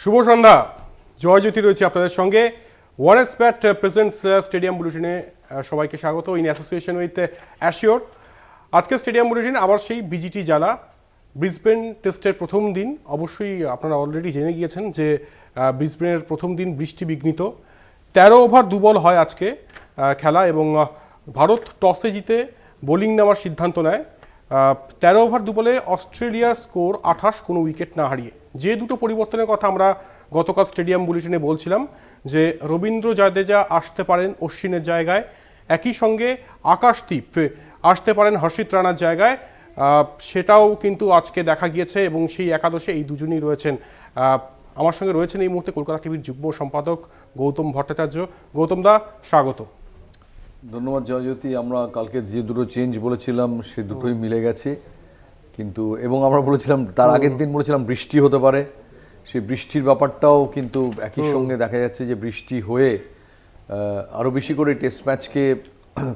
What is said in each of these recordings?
শুভ সন্ধ্যা। জয়জ্যোতি রয়েছে আপনাদের সঙ্গে। ওয়ারেস ব্যাট প্রেজেন্টস স্টেডিয়াম বুলেটিনে সবাইকে স্বাগত ইন অ্যাসোসিয়েশন উইথ অ্যাশিওর। আজকে স্টেডিয়াম বুলেটিন আবার সেই বিজিটি জ্বালা। ব্রিসবেন টেস্টের প্রথম দিন, অবশ্যই আপনারা অলরেডি জেনে গিয়েছেন যে ব্রিসবেনের প্রথম দিন বৃষ্টি বিঘ্নিত। 13 ওভার 2 বল হয় আজকে খেলা, এবং ভারত টসে জিতে বোলিং নেওয়ার সিদ্ধান্ত নেয়। 13 ওভার 2 বলে অস্ট্রেলিয়ার স্কোর 28, কোনো উইকেট না হারিয়ে। যে দুটো পরিবর্তনের কথা আমরা গতকাল স্টেডিয়াম বুলেটিনে বলছিলাম, যে রবীন্দ্র জাদেজা আসতে পারেন অশ্বিনের জায়গায়, একই সঙ্গে আকাশদীপ আসতে পারেন হর্ষিত রানার জায়গায়, সেটাও কিন্তু আজকে দেখা গিয়েছে এবং সেই একাদশে এই দুজনই রয়েছেন। আমার সঙ্গে রয়েছেন এই মুহূর্তে কলকাতা টিভির যুগ্ম সম্পাদক গৌতম ভট্টাচার্য। গৌতম দা, স্বাগত। ধন্যবাদ জয়জ্যোতি। আমরা কালকে যে দুটো চেঞ্জ বলেছিলাম সে দুটোই মিলে গেছে, কিন্তু এবং আমরা বলেছিলাম তার আগের দিন বলেছিলাম বৃষ্টি হতে পারে, সেই বৃষ্টির ব্যাপারটাও কিন্তু একই সঙ্গে দেখা যাচ্ছে যে বৃষ্টি হয়ে আরও বেশি করে টেস্ট ম্যাচকে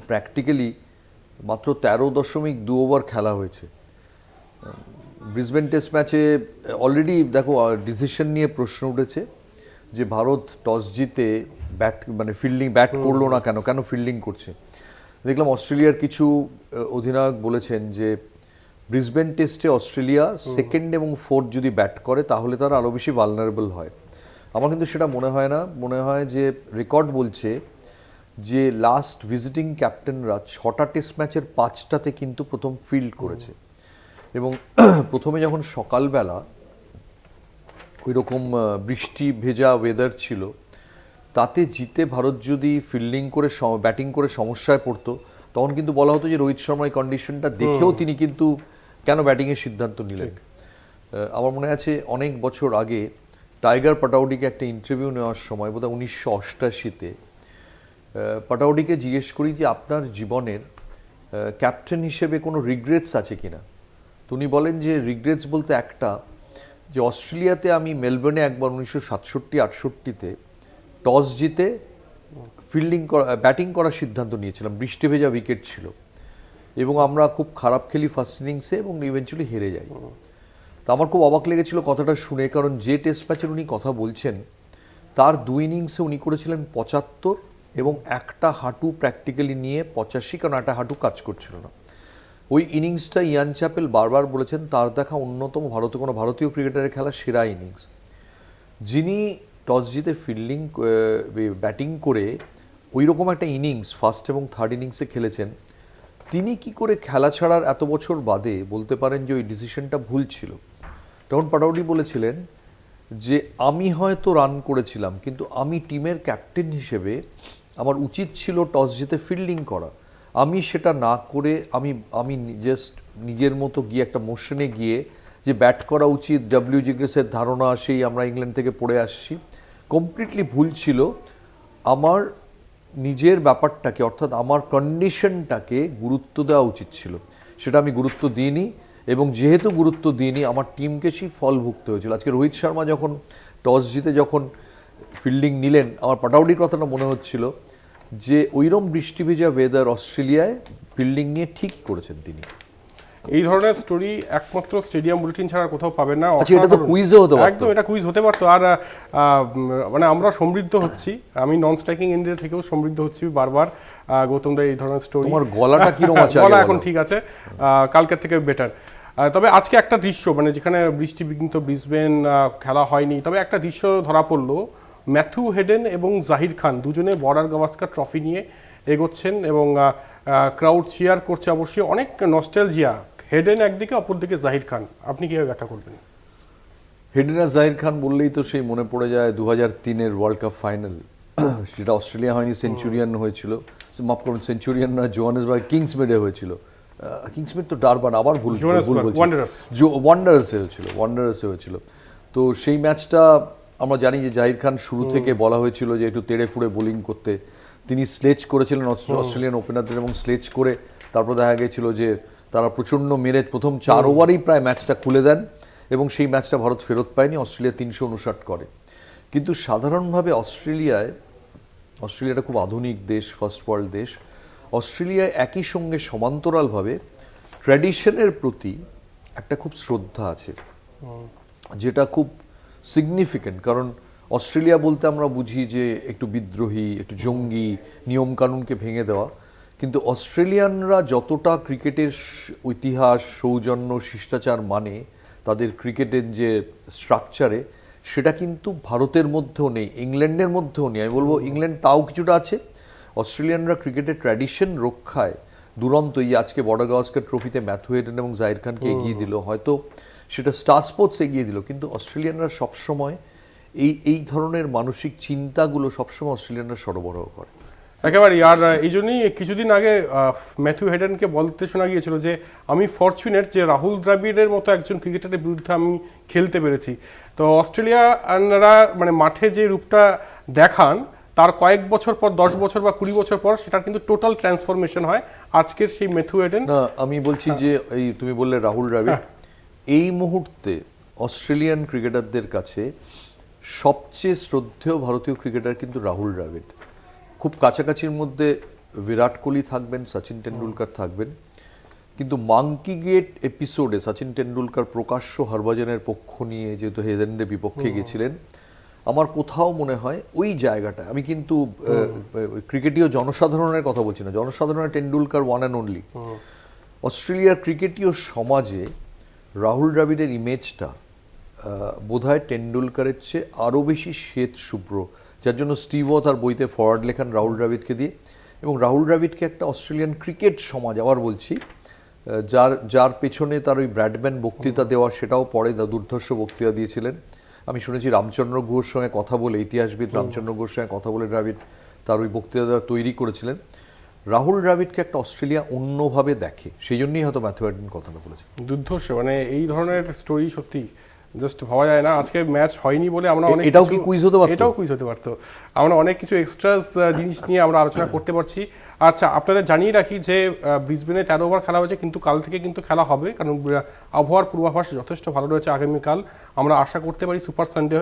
প্র্যাকটিক্যালি মাত্র 13.2 ওভার খেলা হয়েছে। ব্রিসবেন টেস্ট ম্যাচে অলরেডি দেখো ডিসিশন নিয়ে প্রশ্ন উঠেছে যে ভারত টস জিতে ব্যাট করলো না, কেন ফিল্ডিং করছে। দেখলাম অস্ট্রেলিয়ার কিছু অধিনায়ক বলেছেন যে ব্রিসবেন টেস্টে অস্ট্রেলিয়া সেকেন্ড এবং ফোর্থ যদি ব্যাট করে তাহলে তারা আরও বেশি ভালনারেবল হয়। আমার কিন্তু সেটা মনে হয় না। মনে হয় যে রেকর্ড বলছে যে লাস্ট ভিজিটিং ক্যাপ্টেনরা 6টা টেস্ট ম্যাচের 5টাতে কিন্তু প্রথম ফিল্ড করেছে, এবং প্রথমে যখন সকালবেলা ওই রকম বৃষ্টি ভেজা ওয়েদার ছিল, তাতে জিতে ভারত যদি ফিল্ডিং করে ব্যাটিং করে সমস্যায় পড়তো, তখন কিন্তু বলা হতো যে রোহিত শর্মা এই কন্ডিশনটা দেখেও তিনি কিন্তু কেন ব্যাটিংয়ের সিদ্ধান্ত নিলেন। আমার মনে আছে অনেক বছর আগে টাইগার পাটাউডিকে একটা ইন্টারভিউ নেওয়ার সময়, বোধহয় 1988-তে, পাটাউডিকে জিজ্ঞেস করি যে আপনার জীবনের ক্যাপ্টেন হিসেবে কোনো রিগ্রেটস আছে কিনা। তো উনি বলেন যে রিগ্রেটস বলতে একটা, যে অস্ট্রেলিয়াতে আমি মেলবোর্নে একবার 1967-68-তে টস জিতে ব্যাটিং করার সিদ্ধান্ত নিয়েছিলাম, বৃষ্টি ভেজা উইকেট ছিল, এবং আমরা খুব খারাপ খেলি ফার্স্ট ইনিংসে এবং ইভেন্চুয়ালি হেরে যাই। তো আমার খুব অবাক লেগেছিল কথাটা শুনে, কারণ যে টেস্ট ম্যাচের উনি কথা বলছেন তার 2 ইনিংসে উনি করেছিলেন 75 এবং একটা হাঁটু প্র্যাকটিক্যালি নিয়ে 85, কারণ একটা হাঁটু কাজ করছিল না। ওই ইনিংসটা ইয়ান চ্যাপেল বারবার বলেছেন তার দেখা অন্যতম কোনো ভারতীয় ক্রিকেটারের খেলা সেরা ইনিংস। যিনি টস জিতে ব্যাটিং করে ওই রকম একটা ইনিংস ফার্স্ট এবং থার্ড ইনিংসে খেলেছেন, তিনি কি করে খেলা ছাড়ার এত বছর বাদে বলতে পারেন যে ওই ডিসিশনটা ভুল ছিল। তখন পাটাউডি বলেছিলেন যে আমি হয়তো রান করেছিলাম, কিন্তু আমি টিমের ক্যাপ্টেন হিসেবে আমার উচিত ছিল টস জিতে ফিল্ডিং করা। আমি সেটা না করে আমি জাস্ট নিজের মতো গিয়ে একটা মোশনে গিয়ে যে ব্যাট করা উচিত, ডব্লিউ জিগ্রেসের ধারণা সেই আমরা ইংল্যান্ড থেকে পড়ে আসছি, কমপ্লিটলি ভুল ছিল। আমার নিজের ব্যাপারটাকে, অর্থাৎ আমার কন্ডিশনটাকে গুরুত্ব দেওয়া উচিত ছিল, সেটা আমি গুরুত্ব দিইনি, এবং যেহেতু গুরুত্ব দিইনি আমার টিমকে সেই ফল ভুগতে হয়েছিল। আজকে রোহিত শর্মা যখন টস জিতে যখন ফিল্ডিং নিলেন, আমার পাটাউডির কথাটা মনে হচ্ছিল যে ওইরকম বৃষ্টি ভেজা ওয়েদার অস্ট্রেলিয়ায় ফিল্ডিং নিয়ে ঠিকই করেছেন তিনি। এই ধরনের স্টোরি একমাত্র স্টেডিয়াম বুলেটিন ছাড়া কোথাও পাবেন না। এটা তো কুইজও হতে পারত। একদম, এটা কুইজ হতে পারতো। আর মানে আমরা সমৃদ্ধ হচ্ছি, আমি নন স্ট্রাইকিং ইন্ডিয়া থেকেও সমৃদ্ধ হচ্ছি বারবার। গৌতম দা, এই ধরনের স্টোরি। তোমার গলাটা কিরকম আছে? গলা এখন ঠিক আছে, কালকের থেকে বেটার। তবে আজকে একটা দৃশ্য, মানে যেখানে বৃষ্টি বিঘ্নিত ব্রিসবেন খেলা হয়নি, তবে একটা দৃশ্য ধরা পড়লো। ম্যাথিউ হেডেন এবং জাহির খান দুজনে বর্ডার গাভাস্কার ট্রফি নিয়ে এগোচ্ছেন, এবং ক্রাউড চিয়ার করছে। অবশ্যই অনেক নস্টালজিয়া। হেডেন একদিকে, অপরদিকে জাহির খান। আপনি কীভাবে ব্যাখ্যা করবেন? হেডেন আর জাহির খান বললেই তো সেই মনে পড়ে যায় 2003-এর ওয়ার্ল্ড কাপ ফাইনাল, সেটা অস্ট্রেলিয়া হয়নি, সেঞ্চুরিয়ান হয়েছিল। মাফ করুন, সেঞ্চুরিয়ান না, জোহানেসবার্গ কিংসমেডে হয়েছিল। কিংসমেড তো ডারবান, আবার ওয়ান্ডারার্সে হয়েছিল। তো সেই ম্যাচটা আমরা জানি যে জাহির খান শুরু থেকে বলা হয়েছিল যে একটু তেড়ে ফুড়ে বোলিং করতে। তিনি স্লেজ করেছিলেন অস্ট্রেলিয়ান ওপেনারদের, এবং স্লেজ করে তারপর দেখা গেছিল যে তারা প্রচণ্ড মেরে প্রথম 4 ওভারেই প্রায় ম্যাচটা খুলে দেন, এবং সেই ম্যাচটা ভারত ফেরত পায়নি, অস্ট্রেলিয়া 359 করে। কিন্তু সাধারণভাবে অস্ট্রেলিয়াটা খুব আধুনিক দেশ, ফার্স্ট ওয়ার্ল্ড দেশ। অস্ট্রেলিয়ায় একই সঙ্গে সমান্তরালভাবে ট্র্যাডিশনের প্রতি একটা খুব শ্রদ্ধা আছে, যেটা খুব সিগনিফিক্যান্ট, কারণ অস্ট্রেলিয়া বলতে আমরা বুঝি যে একটু বিদ্রোহী, একটু জঙ্গি, নিয়মকানুনকে ভেঙে দেওয়া, কিন্তু অস্ট্রেলিয়ানরা যতটা ক্রিকেটের ইতিহাস, সৌজন্য, শিষ্টাচার মানে তাদের ক্রিকেটের যে স্ট্রাকচারে, সেটা কিন্তু ভারতের মধ্যেও নেই, ইংল্যান্ডের মধ্যেও নেই। আমি বলবো ইংল্যান্ড তাও কিছুটা আছে। অস্ট্রেলিয়ানরা ক্রিকেটের ট্র্যাডিশন রক্ষায় দুরন্ত। এই আজকে বর্ডার গাভাস্কার ট্রফিতে ম্যাথু হেডেন এবং জাহির খানকে এগিয়ে দিল, হয়তো সেটা স্টার স্পোর্টস এগিয়ে দিল, কিন্তু অস্ট্রেলিয়ানরা সবসময় এই ধরনের মানসিক চিন্তাগুলো সবসময় অস্ট্রেলিয়ানরা সরবরাহ করে। একেবারেই। আর এই জন্যই কিছুদিন আগে ম্যাথু হেডেনকে বলতে শোনা গিয়েছিল যে আমি ফরচুনেট যে রাহুল দ্রাবিড়ের মতো একজন ক্রিকেটারের বিরুদ্ধে আমি খেলতে পেরেছি। তো অস্ট্রেলিয়ানরা মানে মাঠে যে রূপটা দেখান তার কয়েক বছর পর, 10 বছর বা 20 বছর পর সেটার কিন্তু টোটাল ট্রান্সফরমেশন হয়। আজকের সেই ম্যাথু হেডেন, না আমি বলছি যে এই তুমি বললে রাহুল দ্রাবিড়, এই মুহূর্তে অস্ট্রেলিয়ান ক্রিকেটারদের কাছে সবচেয়ে শ্রদ্ধেয় ভারতীয় ক্রিকেটার কিন্তু রাহুল দ্রাবিড়। খুব কাছাকাছির মধ্যে বিরাট কোহলি থাকবেন, সচিন টেন্ডুলকার থাকবেন, কিন্তু মাঙ্কি গেট এপিসোডে সচিন টেন্ডুলকার প্রকাশ্য হরভজনের পক্ষ নিয়ে যেহেতু হেডেনদের বিপক্ষে গেছিলেন, আমার কোথাও মনে হয় ওই জায়গাটা, আমি কিন্তু ক্রিকেটীয় জনসাধারণের কথা বলছি না, জনসাধারণের টেন্ডুলকার ওয়ান অ্যান্ড অনলি। অস্ট্রেলিয়ার ক্রিকেটীয় সমাজে রাহুল দ্রাবিড়ের ইমেজটা বোধহয় টেন্ডুলকারের চেয়ে আরও বেশি শ্বেত শুভ্র, যার জন্য স্টিভও তার বইতে ফরওয়ার্ড লেখান রাহুল দ্রাবিড়কে দিয়ে। এবং রাহুল দ্রাবিড়কে একটা অস্ট্রেলিয়ান ক্রিকেট সমাজ, আবার বলছি, যার পেছনে তার ওই ব্র্যাডম্যান বক্তৃতা দেওয়া, সেটাও পরে দুর্ধর্ষ বক্তৃতা দিয়েছিলেন। আমি শুনেছি রামচন্দ্র ঘোষ সঙ্গে কথা বলে, ইতিহাসবিদ রামচন্দ্র ঘোষ সঙ্গে কথা বলে দ্রাবিড় তার ওই বক্তৃতা তৈরি করেছিলেন। রাহুল দ্রাবিড়কে একটা অস্ট্রেলিয়া অন্যভাবে দেখে, সেই জন্যই হয়তো ম্যাথু হেডেন কথাটা বলেছে। দুর্ধর্ষ, মানে এই ধরনের স্টোরি সত্যি জাস্ট ভাবা যায় না। আজকে ম্যাচ হয়নি বলে আমরা অনেক এটাও কি কুইজ হতে পারতো? এটাও কুইজ হতে পারতো। আমরা অনেক কিছু এক্সট্রাস জিনিস নিয়ে আমরা আলোচনা করতে পারছি। আচ্ছা, আপনাদের জানিয়ে রাখি যে ব্রিসবেনে 13 ওভার খেলা হয়েছে, কিন্তু কাল থেকে কিন্তু খেলা হবে, কারণ আবহাওয়ার পূর্বাভাস যথেষ্ট ভালো রয়েছে। আগামীকাল আমরা আশা করতে পারি সুপার সানডে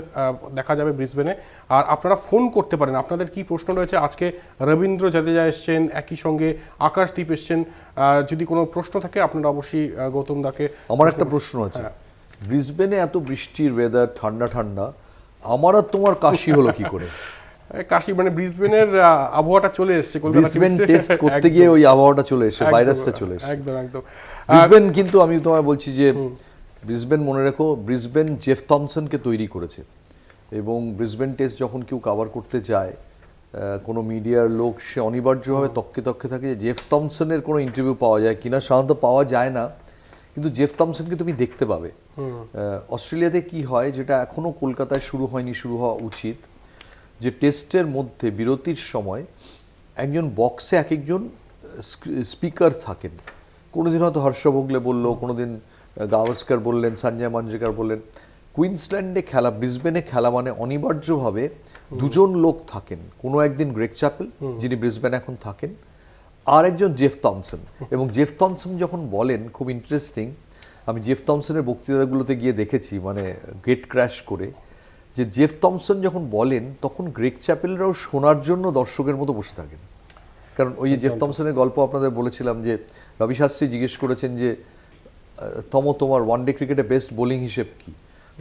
দেখা যাবে ব্রিসবেনে। আর আপনারা ফোন করতে পারেন, আপনাদের কি প্রশ্ন রয়েছে। আজকে রবীন্দ্র জাদেজা এসছেন, একই সঙ্গে আকাশদীপ এসছেন। যদি কোনো প্রশ্ন থাকে আপনারা অবশ্যই গৌতম দাকে। আমার একটা প্রশ্ন আছে, ব্রিসবেনে এত বৃষ্টির ওয়েদার, ঠান্ডা ঠান্ডা, আমার আর তোমার কাশি হলো কি করে? কাশি মানে ব্রিসবেনের আবহাওয়াটা চলে এসেছে, ব্রিসবেন টেস্ট করতে গিয়ে ওই আবহাওয়াটা চলে এসেছে, ভাইরাসটা চলে এসেছে। একদম একদম। ব্রিসবেন কিন্তু আমি তোমায় বলছি যে ব্রিসবেন, মনে রেখো, ব্রিসবেন জেফ থমসনকে তৈরি করেছে, এবং ব্রিসবেন টেস্ট যখন কেউ কভার করতে যায়, কোনো মিডিয়ার লোক, সে অনিবার্যভাবে তককে থাকে যে জেফ থমসনের কোনো ইন্টারভিউ পাওয়া যায় কিনা। সাধারণত পাওয়া যায় না, কিন্তু জেফ থমসনকে তুমি দেখতে পাবে। অস্ট্রেলিয়াতে কি হয়, যেটা এখনো কলকাতায় শুরু হয়নি, শুরু হওয়া উচিত, যে টেস্টের মধ্যে বিরতির সময় একজন বক্সে এক একজন স্পিকার থাকেন। কোনোদিন হয়তো হর্ষ ভোগলে বললো, কোনোদিন গাভাস্কার বললেন, সঞ্জয় মাঞ্জরেকর বললেন। কুইন্সল্যান্ডে খেলা, ব্রিসবেনে খেলা মানে অনিবার্যভাবে দুজন লোক থাকেন। কোনো একদিন গ্রেগ চ্যাপেল, যিনি ব্রিসবেনে এখন থাকেন, আর একজন জেফ থমসন। এবং জেফ থমসন যখন বলেন, খুব ইন্টারেস্টিং, আমি জেফ থমসনের বক্তৃতাগুলোতে গিয়ে দেখেছি, মানে গেট ক্র্যাশ করে, যে জেফ থমসন যখন বলেন তখন গ্রেগ চ্যাপেলরাও শোনার জন্য দর্শকের মতো বসে থাকেন। কারণ ওই জেফ থমসনের গল্প আপনাদের বলেছিলাম যে রবি শাস্ত্রী জিজ্ঞেস করেছেন যে তোমার ওয়ানডে ক্রিকেটে বেস্ট বোলিং হিসেব কি?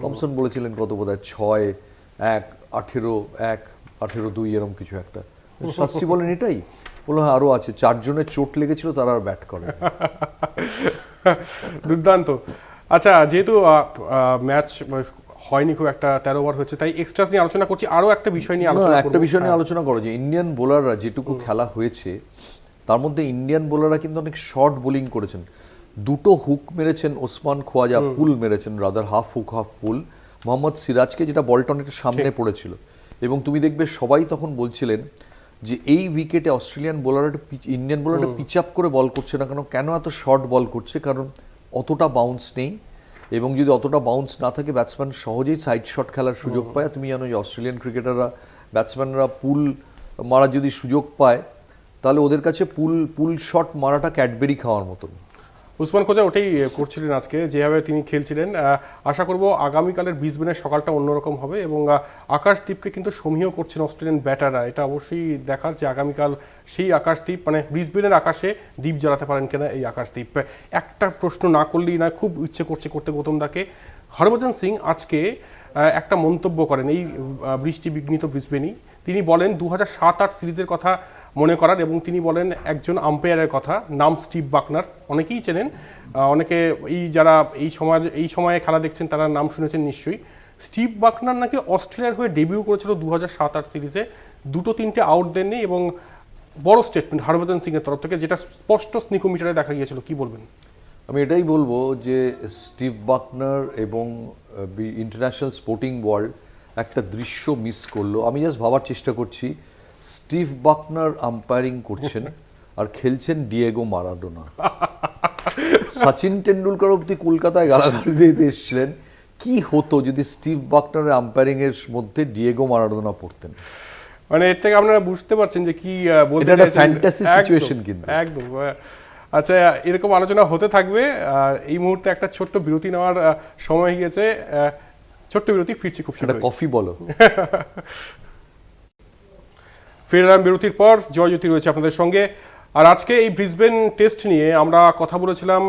থমসন বলেছিলেন কত, বোধহয় 6-1, 18-1, 18-2 এরকম কিছু একটা। শাস্ত্রী বলেন এটাই? বললো হ্যাঁ, আরও আছে, 4 জনের চোট লেগেছিল, তারা আর ব্যাট করে। দুর্দান্ত। আচ্ছা, যেহেতু ম্যাচ হয়নি খুব একটা, 13 ওভার হচ্ছে, তাই এক্সট্রাস নিয়ে আলোচনা করছি। আরও একটা বিষয় নিয়ে আলোচনা করব। একটা বিষয় নিয়ে আলোচনা করো যে ইন্ডিয়ান বোলাররা যেটুকু খেলা হয়েছে, তার মধ্যে ইন্ডিয়ান বোলাররা কিন্তু অনেক শর্ট বোলিং করেছেন। 2টো হুক মেরেছেন ওসমান খোয়াজা, পুল মেরেছেন, রাদার হাফ হুক হাফ পুল, মোহাম্মদ সিরাজকে, যেটা বলটন একটু সামনে পড়েছিল। এবং তুমি দেখবে সবাই তখন বলছিলেন যে এই উইকেটে অস্ট্রেলিয়ান বোলাররা, ইন্ডিয়ান বোলাররা পিচ আপ করে বল করছে না কেন, কেন এত শর্ট বল করছে? কারণ অতটা বাউন্স নেই, এবং যদি অতটা বাউন্স না থাকে ব্যাটসম্যান সহজেই সাইড শট খেলার সুযোগ পায়। তুমি জানো যে অস্ট্রেলিয়ান ক্রিকেটাররা, ব্যাটসম্যানরা পুল মারার যদি সুযোগ পায়, তাহলে ওদের কাছে পুল শট মারাটা ক্যাডবেরি খাওয়ার মতন। উসমান খোজা ওটাই করছিলেন আজকে, যেভাবে তিনি খেলছিলেন। আশা করব আগামীকালের ব্রিসবেনের সকালটা অন্যরকম হবে, এবং আকাশদীপকে কিন্তু সমীহ করছেন অস্ট্রেলিয়ান ব্যাটাররা। এটা অবশ্যই দেখার যে আগামীকাল সেই আকাশদীপ, মানে ব্রিসবেনের আকাশে দ্বীপ জ্বালাতে পারেন কিনা এই আকাশদীপ। একটা প্রশ্ন না করলেই না, খুব ইচ্ছে করছে করতে গৌতম দাকে। হরভজন সিং আজকে একটা মন্তব্য করেন এই বৃষ্টি বিঘ্নিত ব্রিসবেনই। তিনি বলেন 2007-8 সিরিজের কথা মনে করার, এবং তিনি বলেন একজন আম্পায়ারের কথা, নাম স্টিভ বাকনার, অনেকেই চেনেন, অনেকে যারা এই সময়ে খেলা দেখছেন তারা নাম শুনেছেন নিশ্চয়ই। স্টিভ বাকনার নাকি অস্ট্রেলিয়ার হয়ে ডেবিউ করেছিল 2007-8 সিরিজে, 2-3টে আউট দেননি, এবং বড় স্টেটমেন্ট হরভজন সিংয়ের তরফ থেকে, যেটা স্পষ্ট স্নিকোমিটারে দেখা গিয়েছিল। কি বলবেন? আমি এটাই বলবো যে স্টিভ বাকনার এবং ইন্টারন্যাশনাল স্পোর্টিং ওয়ার্ল্ড একটা দৃশ্য মিস করলো। আমি জাস্ট ভাবার চেষ্টা করছি, স্টিভ বাকনার আম্পায়ারিং করছেন আর খেলছেন ডিয়েগো মারাডোনা। সচিন টেন্ডুলকার অব্দি কলকাতায় গালাগালি দিতে এসেছিলেন, কি হতো যদি স্টিভ বাকনারের আম্পায়ারিং এর মধ্যে ডিয়েগো মারাডোনা পড়তেন। মানে এর থেকে আপনারা বুঝতে পারছেন যে কি বলতে এটা একটা চাইছেন। ফ্যান্টাসি সিচুয়েশন কিন্তু একদম। আচ্ছা, এরকম আলোচনা হতে থাকবে। এই মুহূর্তে একটা ছোট্ট বিরতি নেওয়ার সময় হয়ে গেছে। ছোট্ট বিরতি, ফিরছি খুব একটা শীঘ্রই। কফি বলো। ফিরলাম বিরতির পর, জয়জ্যোতি রয়েছে আপনাদের সঙ্গে। আর আজকে এই ব্রিসবেন টেস্ট নিয়ে আমরা কথা বলেছিলাম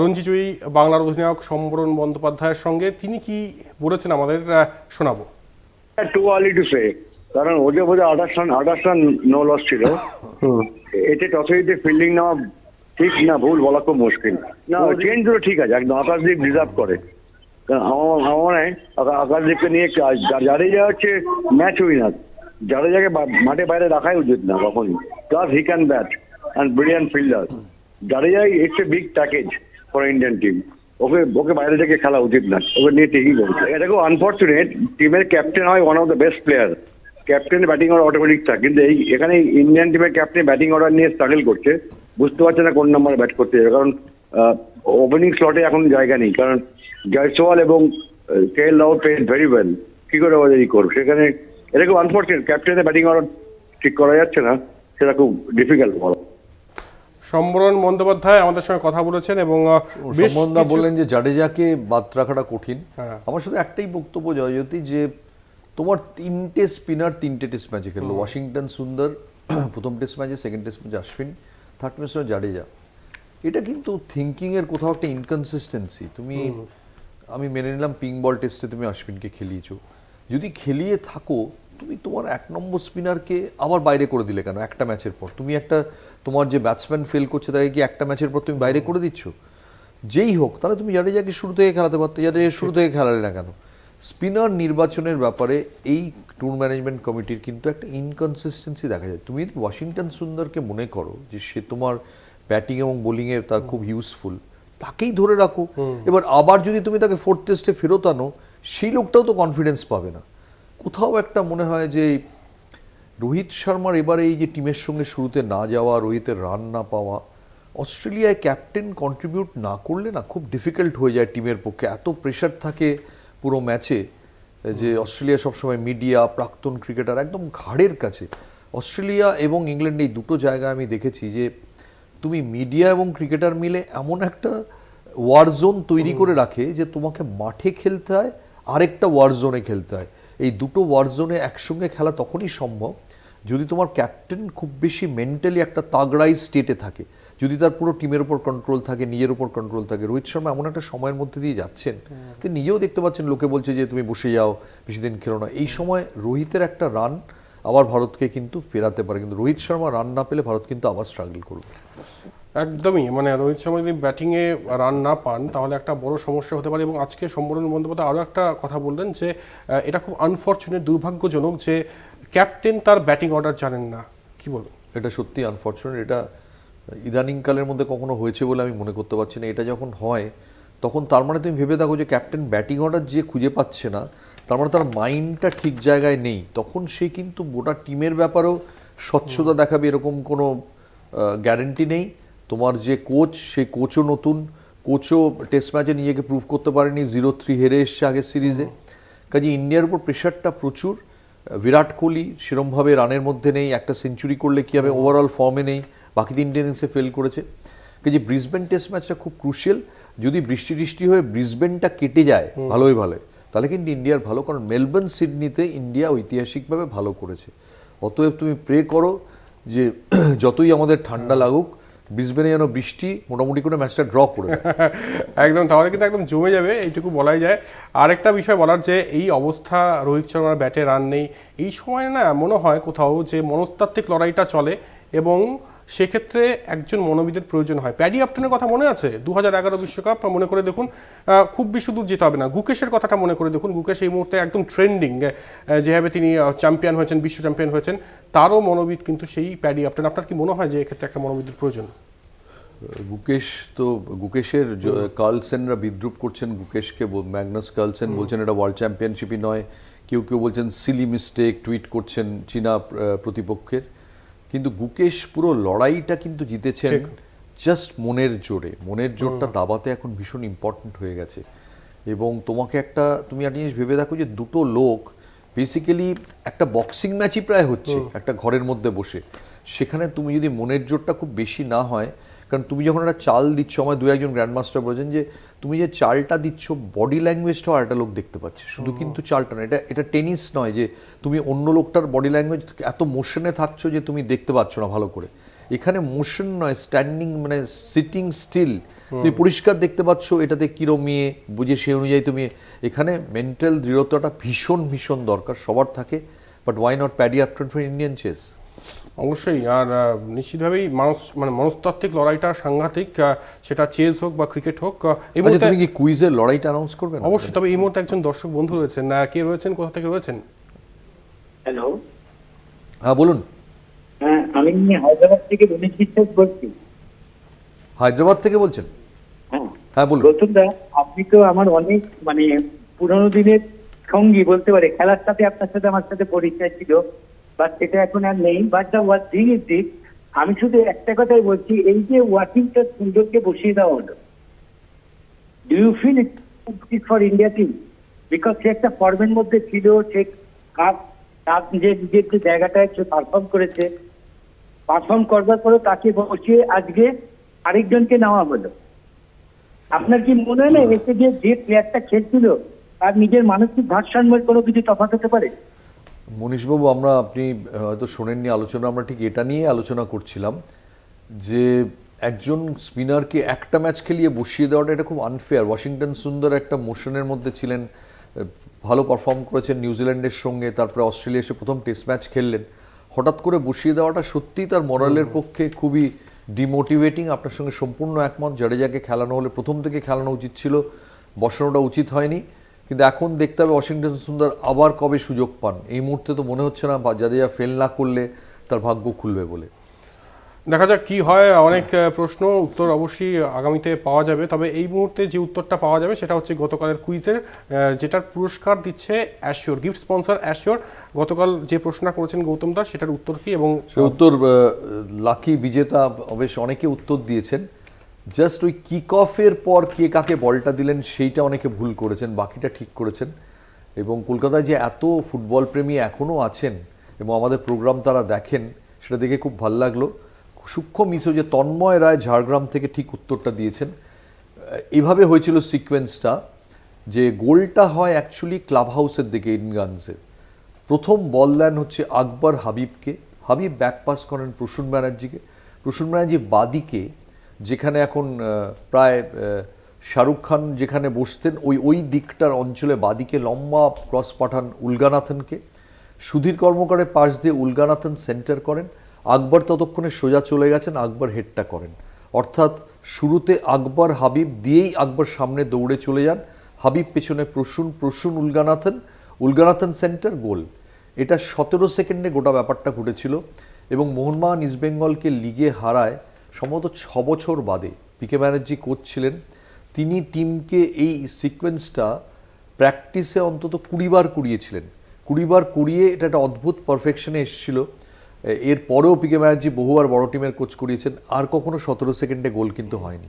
রঞ্জিজয়ী বাংলার অধিনায়ক সম্বরণ বন্দ্যোপাধ্যায়ের সঙ্গে। তিনি কি বলেছেন আমাদের শোনাবো। টু আর্লি টু সে, কারণ ওদের বোধ হয় 28 রান নো লস ছিল। এতে টসে ফিল্ডিং নেওয়া ঠিক না ভুল বলা খুব মুশকিল। না, চেঞ্জ গুলো ঠিক আছে, একদম আকাশদীপ ডিজার্ভ করে। কারণ আমার মনে হয় আকাশদীপকে নিয়ে জাডেজা হচ্ছে ম্যাচ উইনার, জাডেজাকে মাঠে বাইরে রাখাই উচিত না কখনই। Plus he can bat and brilliant fielder. জাডেজাই it's a big package for Indian team. ওকে বাইরে থেকে খেলা উচিত না, ওকে নিয়ে ঠিকই বলছে। এটা খুব আনফর্চুনেট, টিমের ক্যাপ্টেন হয় one of the best player, ক্যাপ্টেনের ব্যাটিং অর্ডার অটোমেটিক থাকে, কিন্তু এখানে ইন্ডিয়ান টিমের ক্যাপ্টেন ব্যাটিং অর্ডার নিয়ে স্ট্রাগল করছে, বুঝতে পারছে না কোন নম্বরে ব্যাট করতে যাবে। কারণ ওপেনিং স্লটে এখন জায়গা নেই, কারণ জয়সওয়াল এবং KL Rahul played very well, কি করে ওদের করবে সেখানে। এটা খুব আনফর্চুনেট, ক্যাপ্টেনের ব্যাটিং অর্ডার ঠিক করা যাচ্ছে না, সেটা খুব ডিফিকাল্ট বলা। সম্বরণ বন্দ্যোপাধ্যায় আমাদের সঙ্গে কথা বলেছেন, এবং সম্বন্ধা বললেন যে জাডেজাকে বাদ রাখাটা কঠিন। হ্যাঁ। আমার শুধু একটাই বক্তব্য জয়জ্যোতি, যে তোমার 3টে স্পিনার 3টে টেস্ট ম্যাচে খেললো। ওয়াশিংটন সুন্দর প্রথম টেস্ট ম্যাচে, সেকেন্ড টেস্ট ম্যাচে অশ্বিন, থার্ড টেস্ট ম্যাচে জাডেজা। এটা কিন্তু থিঙ্কিংয়ের কোথাও একটা ইনকনসিস্টেন্সি। আমি মেনে নিলাম পিঙ্ক বল টেস্টে তুমি অশ্বিনকে খেলিয়েছো, যদি খেলিয়ে থাকো তুমি তোমার 1 নম্বর স্পিনারকে আবার বাইরে করে দিলে কেন একটা ম্যাচের পর? তুমি তোমার যে ব্যাটসম্যান ফেল করছে তাকে কি একটা ম্যাচের পর তুমি বাইরে করে দিচ্ছ? যেই হোক, তাহলে তুমি জাডেজাকে শুরু থেকে খেলাতে পারতো, জাডেজা শুরু থেকে খেলালে না কেন? স্পিনার নির্বাচনের ব্যাপারে এই ট্যুর ম্যানেজমেন্ট কমিটির কিন্তু একটা ইনকনসিস্টেন্সি দেখা যায়। তুমি যদি ওয়াশিংটন সুন্দরকে মনে করো যে সে তোমার ব্যাটিং এবং বোলিংয়ে তার খুব ইউজফুল, তাকেই ধরে রাখো। এবার আবার যদি তুমি তাকে 4th টেস্টে ফেরত আনো, সেই লোকটাও তো কনফিডেন্স পাবে না। কোথাও একটা মনে হয় যে রোহিত শর্মার এবারে এই যে টিমের সঙ্গে শুরুতে না যাওয়া, রোহিতের রান না পাওয়া, অস্ট্রেলিয়ায় ক্যাপ্টেন কন্ট্রিবিউট না করলে না খুব ডিফিকাল্ট হয়ে যায় টিমের পক্ষে। এত প্রেশার থাকে পুরো ম্যাচে যে অস্ট্রেলিয়া সবসময় মিডিয়া, প্রাক্তন ক্রিকেটার একদম ঘাড়ের কাছে। অস্ট্রেলিয়া এবং ইংল্যান্ড এই দুটো জায়গায় আমি দেখেছি যে তুমি মিডিয়া এবং ক্রিকেটার মিলে এমন একটা ওয়ার জোন তৈরি করে রাখে যে তোমাকে মাঠে খেলতে হয়, আরেকটা ওয়ার জোনে খেলতে হয়। এই দুটো ওয়ার জোনে একসঙ্গে খেলা তখনই সম্ভব যদি তোমার ক্যাপ্টেন খুব বেশি মেন্টালি একটা তাগড়াই স্টেটে থাকে, যদি তার পুরো টিমের উপর কন্ট্রোল থাকে, নিজের উপর কন্ট্রোল থাকে। রোহিত শর্মা এমন একটা সময়ের মধ্যে দিয়ে যাচ্ছেন, তিনি নিজেও দেখতে পাচ্ছেন, লোকে বলছে যে তুমি বসে যাও, বেশি দিন খেলো না। এই সময় রোহিতের একটা রান আবার ভারতকে কিন্তু ফেরাতে পারে, কিন্তু রোহিত শর্মা রান না পেলে ভারত কিন্তু আবার স্ট্রাগল করবে। একদমই, মানে রোহিত শর্মা যদি ব্যাটিংয়ে রান না পান তাহলে একটা বড় সমস্যা হতে পারে। এবং আজকে সম্বরণ বন্দ্যোপাধ্যায় আরও একটা কথা বললেন যে এটা খুব আনফর্চুনেট, দুর্ভাগ্যজনক যে ক্যাপ্টেন তার ব্যাটিং অর্ডার জানেন না। কি বলবেন? এটা সত্যি আনফর্চুনেট। এটা ইদানিংকালের মধ্যে কখনো হয়েছে বলে আমি মনে করতে পারছি না। এটা যখন হয় তখন তার মানে তুমি ভেবে থাকো যে ক্যাপ্টেন ব্যাটিং অর্ডার যে খুঁজে পাচ্ছে না, তার মানে তার মাইন্ডটা ঠিক জায়গায় নেই। তখন সে কিন্তু গোটা টিমের ব্যাপারেও স্বচ্ছতা দেখাবে এরকম কোনো গ্যারেন্টি নেই। তোমার যে কোচ, সেই কোচও নতুন, কোচও টেস্ট ম্যাচে নিজেকে প্রুভ করতে পারেনি, 0-3 হেরে এসছে আগের সিরিজে। কাজে ইন্ডিয়ার উপর প্রেশারটা প্রচুর। বিরাট কোহলি সেরমভাবে রানের মধ্যে নেই, একটা সেঞ্চুরি করলে কী হবে, ওভারঅল ফর্মে নেই, বাকি 3টে ইনিংসে ফেল করেছে। কাজে ব্রিসবেন টেস্ট ম্যাচটা খুব ক্রুশিয়াল। যদি বৃষ্টি হয়ে ব্রিসবেনটা কেটে যায় ভালোই, তাহলে কিন্তু ইন্ডিয়ার ভালো, কারণ মেলবোর্ন সিডনিতে ইন্ডিয়া ঐতিহাসিকভাবে ভালো করেছে। অতএব তুমি প্রে করো যে যতই আমাদের ঠান্ডা লাগুক, ব্রিসবেনে যেন বৃষ্টি মোটামুটি করে ম্যাচটা ড্র করে দেয়। একদম, তাহলে কিন্তু একদম জমে যাবে, এইটুকু বলাই যায়। আরেকটা বিষয় বলার, যে এই অবস্থা, রোহিত শর্মার ব্যাটে রান নেই, এই সময় না মনে হয় কোথাও যে মনস্তাত্ত্বিক লড়াইটা চলে, এবং সেক্ষেত্রে একজন মনোবিদের প্রয়োজন হয়। প্যাডি আপটনের কথা মনে আছে 2011 বিশ্বকাপ? মনে করে দেখুন, খুব বেশি দূর যেতে হবে না, গুকেশের কথাটা মনে করে দেখুন। গুকেশ এই মুহূর্তে একদম ট্রেন্ডিং, যেভাবে তিনি চ্যাম্পিয়ন হয়েছেন, বিশ্ব চ্যাম্পিয়ন হয়েছেন, তারও মনোবিদ কিন্তু সেই প্যাডি আপটন। আপনার কি মনে হয় যে এক্ষেত্রে একটা মনোবিদের প্রয়োজন? গুকেশের কার্লসেনরা বিদ্রুপ করছেন গুকেশকে, ম্যাগনাস কার্লসেন বলছেন এটা ওয়ার্ল্ড চ্যাম্পিয়নশিপই নয়, কেউ কেউ বলছেন সিলি মিস্টেক টুইট করছেন চীনা প্রতিপক্ষের। কিন্তু গুকেশ পুরো লড়াইটা কিন্তু জিতেছেন জাস্ট মনের জোরে। মনের জোরটা দাবাতে এখন ভীষণ ইম্পর্টেন্ট হয়ে গেছে। এবং তুমি একটা জিনিস ভেবে দেখো যে দুটো লোক বেসিক্যালি একটা বক্সিং ম্যাচই প্রায় হচ্ছে একটা ঘরের মধ্যে বসে। সেখানে তুমি যদি মনের জোরটা খুব বেশি না হয়, কারণ তুমি যখন একটা চাল দিচ্ছ, আমার দু একজন গ্র্যান্ডমাস্টার বলেছেন যে তুমি যে চালটা দিচ্ছ বডি ল্যাঙ্গুয়েজটাও একটা লোক দেখতে পাচ্ছে, শুধু কিন্তু চালটা না। এটা টেনিস নয় যে তুমি অন্য লোকটার বডি ল্যাঙ্গুয়েজ এত মোশনে থাকছো যে তুমি দেখতে পাচ্ছ না ভালো করে। এখানে মোশন নয়, স্ট্যান্ডিং মানে সিটিং স্টিল, তুমি পরিষ্কার দেখতে পাচ্ছ এটাতে কিরমিয়ে বুঝে সেই অনুযায়ী তুমি। এখানে মেন্টাল দৃঢ়তাটা ভীষণ ভীষণ দরকার, সবার থাকে। But why not Paddy Upton for Indian chess? অবশ্যই। আর নিশ্চিতভাবেই মনস্তাত্ত্বিক লড়াইটা সাংঘাতিক, সেটা চেস হোক বা ক্রিকেট হোক। এই মুহূর্তে তুমি কি কুইজের লড়াইটা অ্যানাউন্স করবে? অবশ্যই। তবে এই মুহূর্তে একজন দর্শক বন্ধু রয়েছেন, কে রয়েছেন, কোথা থেকে রয়েছেন? হ্যালো, হ্যাঁ বলুন। হ্যাঁ আমি হায়দ্রাবাদ থেকে রমেশ বিশ্বাস বলছি। হায়দ্রাবাদ থেকে বলছেন? হ্যাঁ হ্যাঁ বলুন। গৌতম দা, আপনি তো আমার অনেক পুরোনো দিনের সঙ্গী বলতে পারে। খেলার সাথে আপনার সাথে আমার সাথে পরিচয় ছিল, বাট সেটা এখন আর নেই। But the what thing is this, আমি শুধু একটা কথাই বলছি, এই যে ওয়াকিংটন সুন্দরকে বসিয়ে দেওয়া হলো, do you feel it for India team? Because সে একটা ফর্মের মধ্যে ছিল, সে তার নিজের যে জায়গাটায় সে পারফর্ম করেছে, পারফর্ম করবার পরে তাকে বসিয়ে আজকে আরেকজনকে নেওয়া হলো। আপনার কি মনে হয় না এতে যে প্লেয়ারটা খেলছিল তার নিজের মানসিক ভারসাম্যের কোনো কিছু তফাৎ হতে পারে? মনীশবাবু, আপনি হয়তো শোনেননি আলোচনা, আমরা ঠিক এটা নিয়ে আলোচনা করছিলাম যে একজন স্পিনারকে একটা ম্যাচ খেলিয়ে বসিয়ে দেওয়াটা এটা খুব আনফেয়ার। ওয়াশিংটন সুন্দর একটা মোশনের মধ্যে ছিলেন, ভালো পারফর্ম করেছেন নিউজিল্যান্ডের সঙ্গে, তারপরে অস্ট্রেলিয়া এসে প্রথম টেস্ট ম্যাচ খেললেন। হঠাৎ করে বসিয়ে দেওয়াটা সত্যিই তার মরালের পক্ষে খুবই ডিমোটিভেটিং। আপনার সঙ্গে সম্পূর্ণ একমত। জাডেজাকে খেলানো হলে প্রথম থেকে খেলানো উচিত ছিল, বসানোটা উচিত হয়নি। কিন্তু এখন দেখতে হবে ওয়াশিংটন সুন্দর আবার কবে সুযোগ পান। এই মুহূর্তে তো মনে হচ্ছে না জাডেজা ফেল না করলে তার ভাগ্য খুলবে বলে। দেখা যাক কি হয়। অনেক প্রশ্ন, উত্তর অবশ্যই আগামীতে পাওয়া যাবে। তবে এই মুহূর্তে যে উত্তরটা পাওয়া যাবে সেটা হচ্ছে গতকালের কুইজের, যেটার পুরস্কার দিচ্ছে অ্যাশিওর, গিফট স্পন্সর অ্যাশিওর। গতকাল যে প্রশ্নটা করেছেন গৌতম দা, সেটার উত্তর কি? এবং উত্তর লাকি বিজেতা অবশ্য অনেকে উত্তর দিয়েছেন। জাস্ট ওই কিক অফের পর কে কাকে বলটা দিলেন সেইটা অনেকে ভুল করেছেন, বাকিটা ঠিক করেছেন। এবং কলকাতায় যে এত ফুটবল প্রেমী এখনও আছেন এবং আমাদের প্রোগ্রাম তারা দেখেন, সেটা দেখে খুব ভালো লাগলো। সূক্ষ্ম মিসও যে তন্ময় রায় ঝাড়গ্রাম থেকে ঠিক উত্তরটা দিয়েছেন। এভাবে হয়েছিল সিকোয়েন্সটা, যে গোলটা হয় অ্যাকচুয়ালি ক্লাব হাউসের দিকে ইডেন গার্ডেন্সের। প্রথম বল দেন হচ্ছে আকবর হাবিবকে, হাবিব ব্যাক পাস করেন প্রসূন ব্যানার্জিকে। প্রসূন ব্যানার্জি বাদিকে, যেখানে এখন প্রায় শাহরুখ খান যেখানে বসতেন ওই দিকটার অঞ্চলে বাদিকে লম্বা ক্রস পাঠান উলগানাথনকে। সুধীর কর্মকারের পাশ দিয়ে উলগানাথন সেন্টার করেন, আকবর ততক্ষণে সোজা চলে গেছেন, আকবর হেডটা করেন। অর্থাৎ শুরুতে আকবর হাবিব দিয়েই আকবর সামনে দৌড়ে চলে যান, হাবিব পেছনে প্রসূন উলগানাথন সেন্টার, গোল। এটা 17 সেকেন্ডে গোটা ব্যাপারটা ঘটেছিল। এবং মোহনবাগান ইস্টবেঙ্গলকে লিগে হারায় সম্ভবত 6 বছর বাদে। পিকে ব্যানার্জি কোচ ছিলেন, তিনি টিমকে এই সিকোয়েন্সটা প্র্যাকটিসে অন্তত 20 বার করিয়েছিলেন। 20 বার করিয়ে এটা একটা অদ্ভুত পারফেকশনে এসেছিল। এরপরেও পিকে ব্যানার্জি বহুবার বড় টিমের কোচ করিয়েছেন, আর কখনো 17 সেকেন্ডে গোল কিন্তু হয়নি।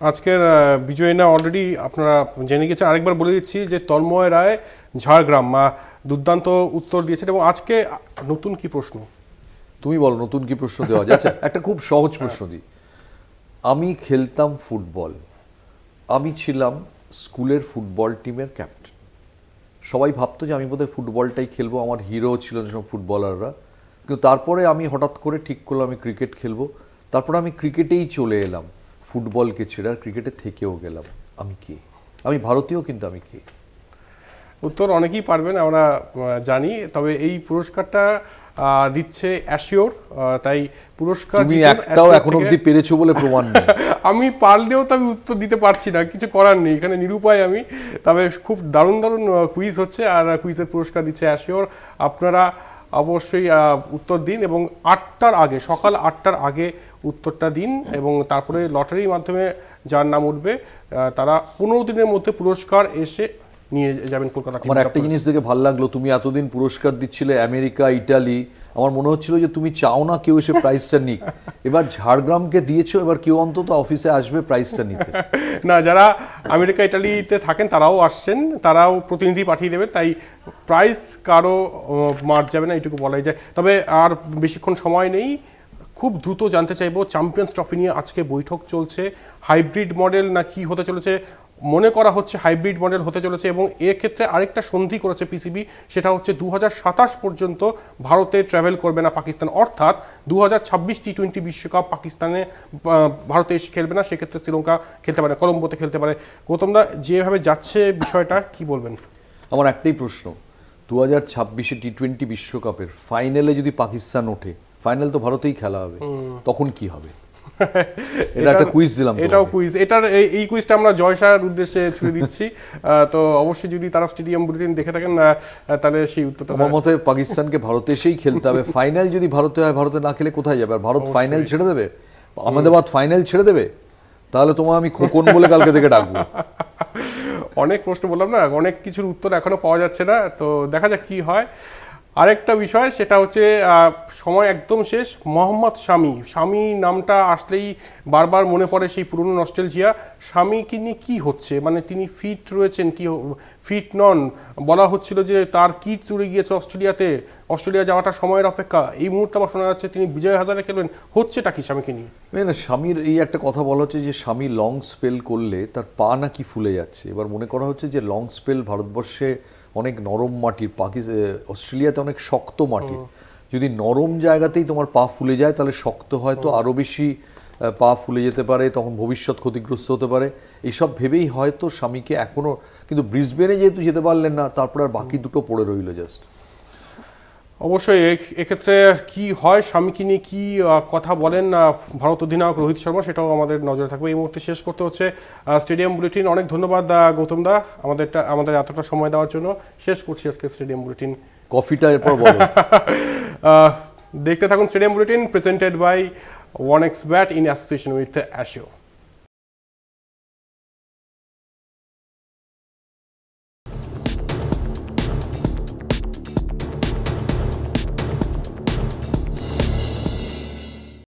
আজকের বিজয়ীরা অলরেডি আপনারা জেনে গেছেন। আরেকবার বলে দিচ্ছি যে তন্ময় রায় ঝাড়গ্রাম দুর্দান্ত উত্তর দিয়েছেন। এবং আজকে নতুন কি প্রশ্ন? তুমি বলো নতুন কি প্রশ্ন দেওয়া যায়। আচ্ছা, একটা খুব সহজ প্রশ্ন দিই। আমি খেলতাম ফুটবল, আমি ছিলাম স্কুলের ফুটবল টিমের ক্যাপ্টেন। সবাই ভাবতো যে আমি বোধহয় ফুটবলটাই খেলবো, আমার হিরো ছিল সব ফুটবলাররা। কিন্তু তারপরে আমি হঠাৎ করে ঠিক করলাম আমি ক্রিকেট খেলবো। তারপর আমি ক্রিকেটেই চলে এলাম, ফুটবলকে ছেড়ে আর ক্রিকেটে থেকেও গেলাম। আমি কে? আমি ভারতীয়, কিন্তু আমি কে? উত্তর অনেকেই পারবেন আমরা জানি, তবে এই পুরস্কারটা দিচ্ছে অ্যাশিওর, তাই পুরস্কার তুমি জিতুন একটাও অ্যাশিওর এখন থেকে। অবধি পেরেছো বলে প্রমাণ নেই। আমি পারলেও তো আমি উত্তর দিতে পারছি না, কিছু করার নেই, এখানে নিরুপায় আমি। তবে খুব দারুণ দারুণ কুইজ হচ্ছে, আর কুইজের পুরস্কার দিচ্ছে অ্যাশিওর। আপনারা অবশ্যই উত্তর দিন এবং 8টার আগে, সকাল 8টার আগে উত্তরটা দিন, এবং তারপরে লটারির মাধ্যমে যার নাম উঠবে তারা 15 দিনের মধ্যে পুরস্কার এসে নিয়ে যাবেন কলকাতা টিম আমার একটা দপ্তরে। জিনিস দেখে ভালো লাগলো, তুমি এতদিন পুরস্কার দিচ্ছিলে আমেরিকা, ইটালি, আমার মনে হচ্ছিল যে তুমি চাও না কেউ এসে প্রাইজটা নিক। এবার ঝাড়গ্রামকে দিয়েছো, এবার কেউ অন্তত অফিসে আসবে প্রাইজটা নিতে। না, যারা আমেরিকা ইটালিতে থাকেন তারাও আসছেন, তারাও প্রতিনিধি পাঠিয়ে দেবেন, তাই প্রাইস কারো মার যাবে না, এইটুকু বলাই যায়। তবে আর বেশিক্ষণ সময় নেই, খুব দ্রুত জানতে চাইবো চ্যাম্পিয়ন্স ট্রফি নিয়ে আজকে বৈঠক চলছে, হাইব্রিড মডেল না কি হতে চলেছে, মনে করা হচ্ছে হাইব্রিড মডেল হতে চলেছে, এবং এক্ষেত্রে আরেকটা সন্ধি করেছে পিসিবি, সেটা হচ্ছে 2027 পর্যন্ত ভারতে ট্রাভেল করবে না পাকিস্তান, অর্থাৎ 2026 টি20 বিশ্বকাপ পাকিস্তানে ভারতে এসে খেলবে না, সেক্ষেত্রে শ্রীলঙ্কা খেলতে পারে, কলম্বোতে খেলতে পারে। গৌতমদা, যেভাবে যাচ্ছে বিষয়টা কি বলবেন? আমার একটাই প্রশ্ন, 2026 টি20 বিশ্বকাপের ফাইনালে যদি পাকিস্তান ওঠে, ফাইনাল তো ভারতেই খেলা হবে, তখন কি হবে? এটা একটা কুইজ দিলাম। এটাও কুইজ, এটার এই কুইজটা আমরা জয়সার উদ্দেশ্যে ছুড়ে দিচ্ছি। তো অবশ্যই যদি তারা স্টেডিয়াম বুলেটিন দেখে থাকেন তাহলে সেই উত্তরটা আমার মতে পাকিস্তানকে ভারতে এসেই খেলতে হবে। ফাইনাল যদি ভারতে হয়, ভারতে না খেলে কোথায় যাবে? আর ভারত ফাইনাল ছেড়ে দেবে, আহমেদাবাদ ফাইনাল ছেড়ে দেবে, তাহলে তোমার আমি খোকন বলে কালকে থেকে ডাকবো। অনেক প্রশ্ন বললাম না, অনেক কিছুর উত্তর এখনো পাওয়া যাচ্ছে না, তো দেখা যাক কি হয়। আরেকটা বিষয়, সেটা হচ্ছে সময় একদম শেষ, মোহাম্মদ শামি। শামি নামটা আসলেই বারবার মনে পড়ে সেই পুরনো নস্টেলজিয়া। শামিকে নিয়ে কী হচ্ছে, মানে তিনি ফিট রয়েছেন কি ফিট নন? বলা হচ্ছিল যে তার কিট চুরে গিয়েছে অস্ট্রেলিয়াতে, অস্ট্রেলিয়া যাওয়াটা সময়ের অপেক্ষা, এই মুহূর্তে আবার শোনা যাচ্ছে তিনি বিজয় হাজারে খেলবেন। হচ্ছেটা কি শামিকে নিয়ে? না, স্বামীর এই একটা কথা বলা হচ্ছে যে স্বামী লং স্পেল করলে তার পা নাকি ফুলে যাচ্ছে। এবার মনে করা হচ্ছে যে লং স্পেল ভারতবর্ষে অনেক নরম মাটির, অস্ট্রেলিয়াতে অনেক শক্ত মাটির, যদি নরম জায়গাতেই তোমার পা ফুলে যায় তাহলে শক্ত হয়তো আরও বেশি পা ফুলে যেতে পারে, তখন ভবিষ্যৎ ক্ষতিগ্রস্ত হতে পারে। এইসব ভেবেই হয়তো স্বামীকে এখনও, কিন্তু ব্রিসবেনে যেহেতু যেতে পারলেন না, তারপর আর বাকি দুটো পড়ে রইল জাস্ট। অবশ্যই এক্ষেত্রে কি হয়, স্বামীকে নিয়ে কি কথা বলেন ভারত অধিনায়ক রোহিত শর্মা, সেটাও আমাদের নজরে থাকবে। এই মুহূর্তে শেষ করতে হচ্ছে স্টেডিয়াম বুলেটিন। অনেক ধন্যবাদ গৌতম দা আমাদের এতটা সময় দেওয়ার জন্য। শেষ করছি আজকে স্টেডিয়াম বুলেটিন। কফিটা এরপর বলো। দেখতে থাকুন stadium bulletin, presented by one x bat in association with অ্যাশিও।